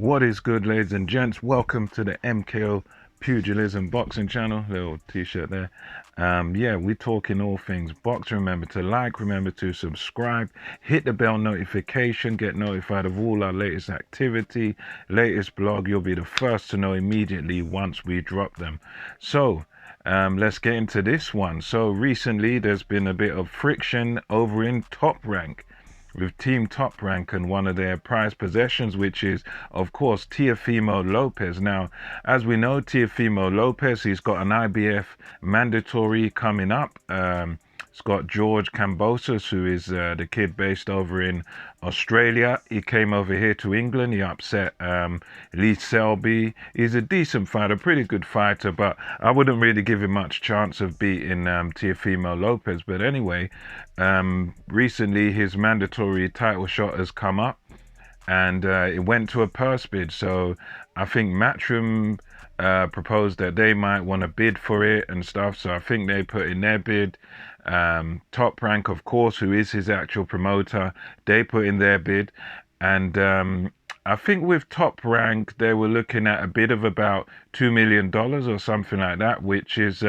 What is good, ladies and gents? Welcome to the MKO Pugilism Boxing channel. Little t-shirt there. Yeah, we're talking all things boxing. Remember to like, remember to subscribe, hit the bell notification, get notified of all our latest activity, latest blog. You'll be the first to know immediately once we drop them. So, let's get into this one. So recently there's been a bit of friction over in Top Rank with Team Top Rank and one of their prized possessions, which is, of course, Teofimo Lopez. Now, as we know, Teofimo Lopez, he's got an IBF mandatory coming up. It's got George Kambosos, who is the kid based over in Australia. He came over here to England. He upset Lee Selby. He's a decent fighter, pretty good fighter, but I wouldn't really give him much chance of beating Teofimo Lopez. But anyway, recently his mandatory title shot has come up, and it went to a purse bid. So I think Matchroom proposed that they might want to bid for it and stuff. So I think they put in their bid. Top Rank, of course, who is his actual promoter, they put in their bid. And I think with Top Rank, they were looking at a bid of about $2 million or something like that, which is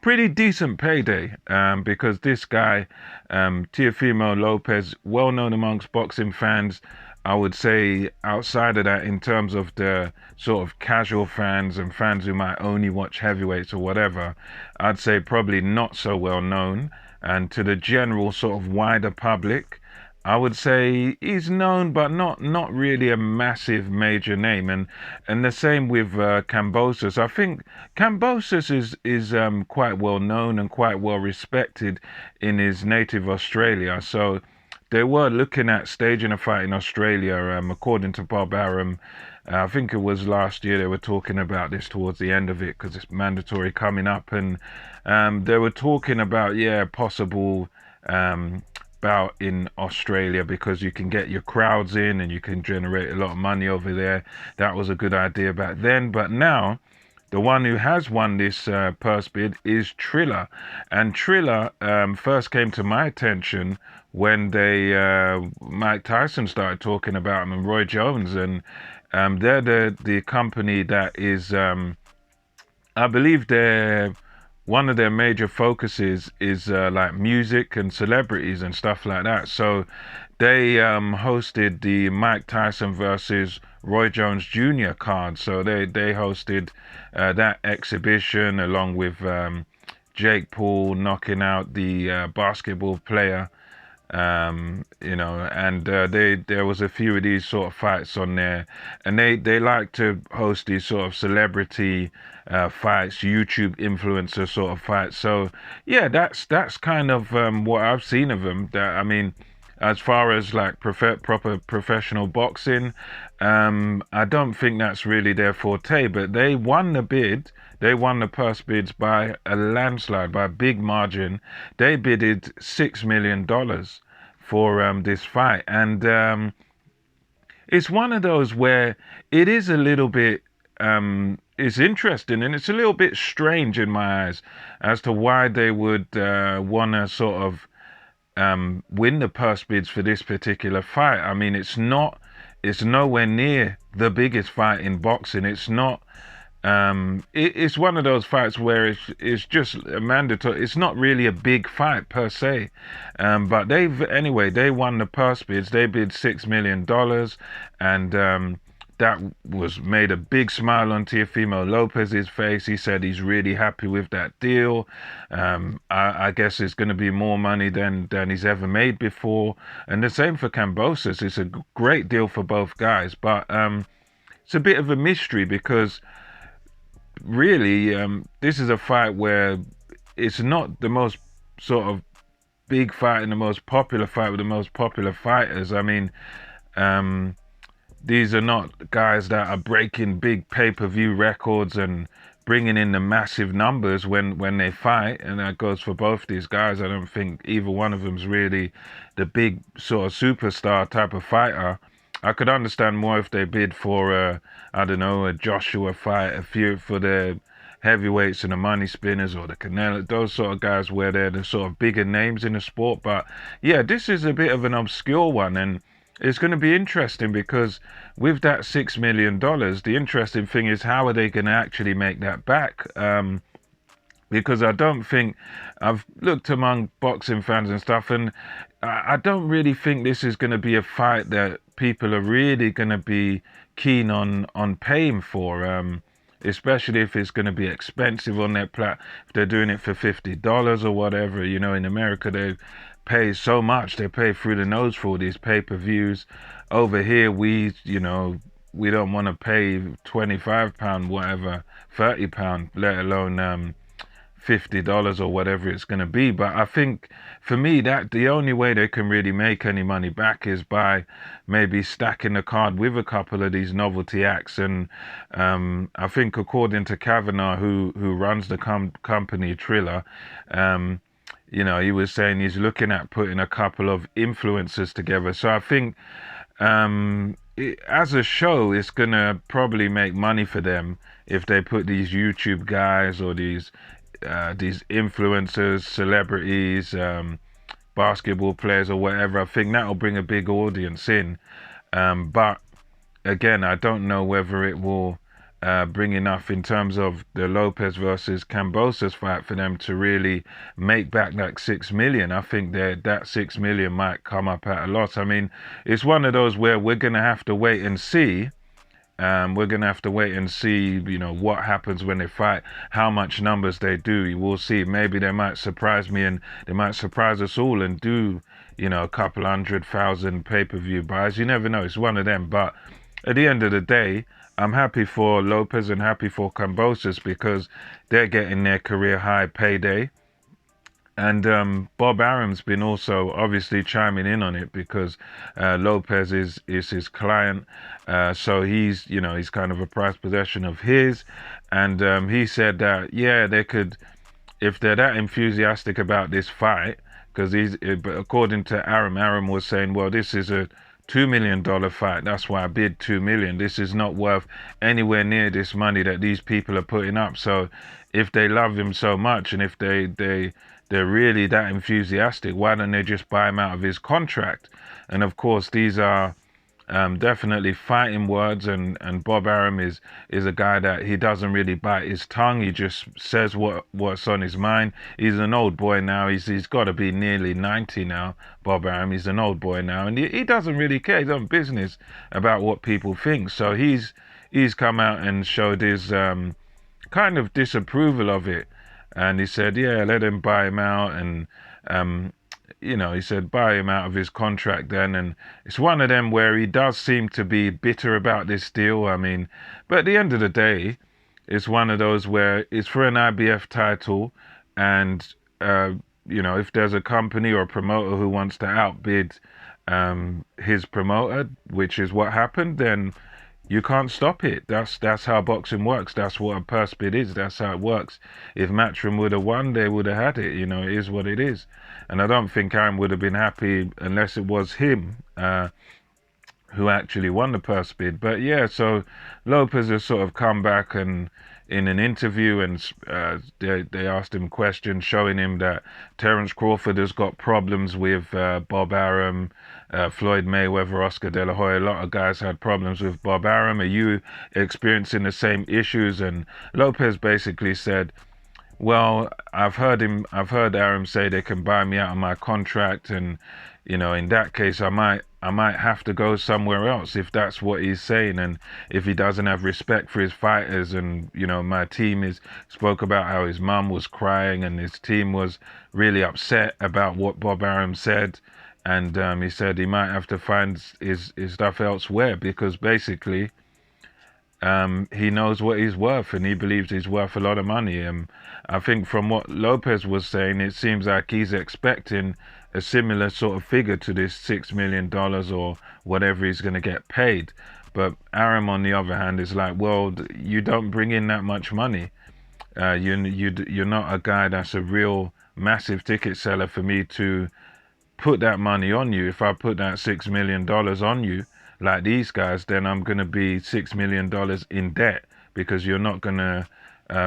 pretty decent payday, because this guy, Teofimo Lopez, well known amongst boxing fans. I would say outside of that, in terms of the sort of casual fans and fans who might only watch heavyweights or whatever, I'd say probably not so well known. And to the general sort of wider public, I would say he's known, but not really a massive major name. And the same with Kambosos. I think Kambosos is quite well known and quite well respected in his native Australia. So they were looking at staging a fight in Australia, according to Bob Arum. I think it was last year they were talking about this towards the end of it, because it's mandatory coming up, and they were talking about, yeah, possible bout in Australia, because you can get your crowds in and you can generate a lot of money over there. That was a good idea back then, but now the one who has won this purse bid is Triller. And Triller first came to my attention when Mike Tyson started talking about him and Roy Jones, and they're the company that is, I believe one of their major focuses is like music and celebrities and stuff like that. So they hosted the Mike Tyson versus Roy Jones Jr. card. So they hosted that exhibition along with Jake Paul knocking out the basketball player. And there was a few of these sort of fights on there, and they like to host these sort of celebrity fights, YouTube influencer sort of fights. So yeah, that's kind of what I've seen of them. That, I mean, as far as like proper professional boxing, I don't think that's really their forte. But they won the bid. They won the purse bids by a landslide, by a big margin. They bidded $6 million for this fight, and it's one of those where it is a little bit it's interesting, and it's a little bit strange in my eyes as to why they would want to sort of win the purse bids for this particular fight. I mean, it's nowhere near the biggest fight in boxing. It's not. It's one of those fights where it's just a mandatory. It's not really a big fight per se, but they won the purse bids. They bid $6 million, and that was made a big smile on Teofimo Lopez's face. He said he's really happy with that deal. I guess it's going to be more money than he's ever made before, and the same for Kambosos. It's a great deal for both guys, but it's a bit of a mystery, because really, this is a fight where it's not the most sort of big fight and the most popular fight with the most popular fighters. I mean, these are not guys that are breaking big pay-per-view records and bringing in the massive numbers when they fight, and that goes for both these guys. I don't think either one of them's really the big sort of superstar type of fighter. I could understand more if they bid for I don't know, a Joshua fight, a few for the heavyweights and the money spinners, or the Canelo, those sort of guys where they're the sort of bigger names in the sport. But yeah, this is a bit of an obscure one, and it's going to be interesting because with that $6 million, the interesting thing is how are they going to actually make that back? Because I don't think I've looked among boxing fans and stuff, and I don't really think this is going to be a fight that people are really going to be keen on paying for. Especially if it's going to be expensive on their if they're doing it for $50 or whatever. You know, in America they pay so much, they pay through the nose for all these pay-per-views. Over here, you know, we don't want to pay £25, whatever, £30, let alone $50 or whatever it's going to be. But I think for me that the only way they can really make any money back is by maybe stacking the card with a couple of these novelty acts. And I think according to Kavanagh, who runs the company Triller, you know, he was saying he's looking at putting a couple of influencers together. So I think as a show, it's gonna probably make money for them if they put these YouTube guys or these influencers, celebrities, basketball players or whatever. I think that'll bring a big audience in. But again, I don't know whether it will bring enough in terms of the Lopez versus Kambosos fight for them to really make back that 6 million. I think that 6 million might come up at a loss. I mean, it's one of those where we're gonna have to wait and see. We're gonna have to wait and see, you know, what happens when they fight, how much numbers they do. We'll see. Maybe they might surprise me and they might surprise us all and do, you know, a couple 100,000 pay-per-view buys. You never know. It's one of them. But at the end of the day, I'm happy for Lopez and happy for Kambosos because they're getting their career high payday. And Bob Arum's been also obviously chiming in on it because Lopez is his client, so he's, you know, he's kind of a prized possession of his. And he said that yeah, they could, if they're that enthusiastic about this fight, because according to Arum was saying, well, this is a $2 million fight. That's why I bid 2 million. This is not worth anywhere near this money that these people are putting up. So if they love him so much and if they're really that enthusiastic, why don't they just buy him out of his contract? And of course, these are definitely fighting words, and Bob Arum is a guy that he doesn't really bite his tongue. He just says what's on his mind. He's an old boy now. He's got to be nearly 90 now, Bob Arum. He's an old boy now, and he doesn't really care. He's on business about what people think. So he's come out and showed his kind of disapproval of it. And he said, yeah, let him buy him out. And, you know, he said, buy him out of his contract then. And it's one of them where he does seem to be bitter about this deal. I mean, but at the end of the day, it's one of those where it's for an IBF title. And, you know, if there's a company or a promoter who wants to outbid his promoter, which is what happened, then you can't stop it. That's how boxing works. That's what a purse bid is. That's how it works. If Matchroom would have won, they would have had it. You know, it is what it is. And I don't think Aaron would have been happy unless it was him who actually won the purse bid. But yeah, so Lopez has sort of come back and in an interview, and they asked him questions showing him that Terence Crawford has got problems with Bob Arum, Floyd Mayweather, Oscar De La Hoya. A lot of guys had problems with Bob Arum. Are you experiencing the same issues? And Lopez basically said, well, I've heard Arum say they can buy me out of my contract, and you know, in that case, I might have to go somewhere else if that's what he's saying, and if he doesn't have respect for his fighters. And you know, my team spoke about how his mum was crying and his team was really upset about what Bob Arum said, and he said he might have to find his stuff elsewhere because basically he knows what he's worth and he believes he's worth a lot of money. And I think from what Lopez was saying, it seems like he's expecting a similar sort of figure to this $6 million or whatever he's going to get paid. But Arum, on the other hand, is like, well, you don't bring in that much money. You're not a guy that's a real massive ticket seller for me to put that money on you. If I put that $6 million on you, like these guys, then I'm going to be $6 million in debt because you're not going to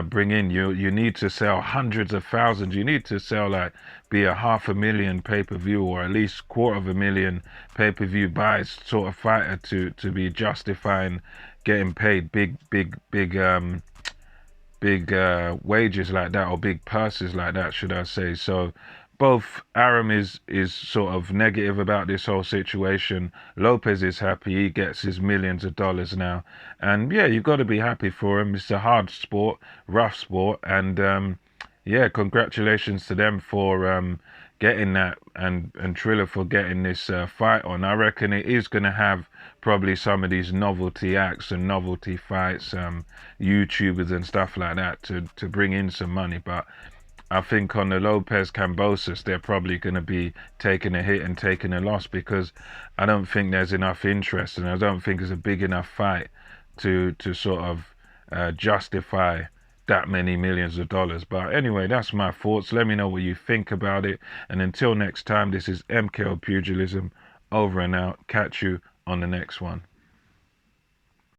bring in. You need to sell hundreds of thousands. You need to sell like be a 500,000 pay-per-view, or at least 250,000 pay-per-view buys sort of fighter to be justifying getting paid big wages like that, or big purses like that, should I say. So both Aram is sort of negative about this whole situation. Lopez is happy, he gets his millions of dollars now, and yeah, you've got to be happy for him. It's a hard sport, rough sport, and yeah, congratulations to them for getting that, and Triller for getting this fight on. I reckon it is going to have probably some of these novelty acts and novelty fights, YouTubers and stuff like that to bring in some money. But I think on the Lopez Kambosos, they're probably going to be taking a hit and taking a loss, because I don't think there's enough interest, and I don't think it's a big enough fight to sort of justify that many millions of dollars. But anyway, that's my thoughts. Let me know what you think about it. And until next time, this is MKO Pugilism, over and out. Catch you on the next one.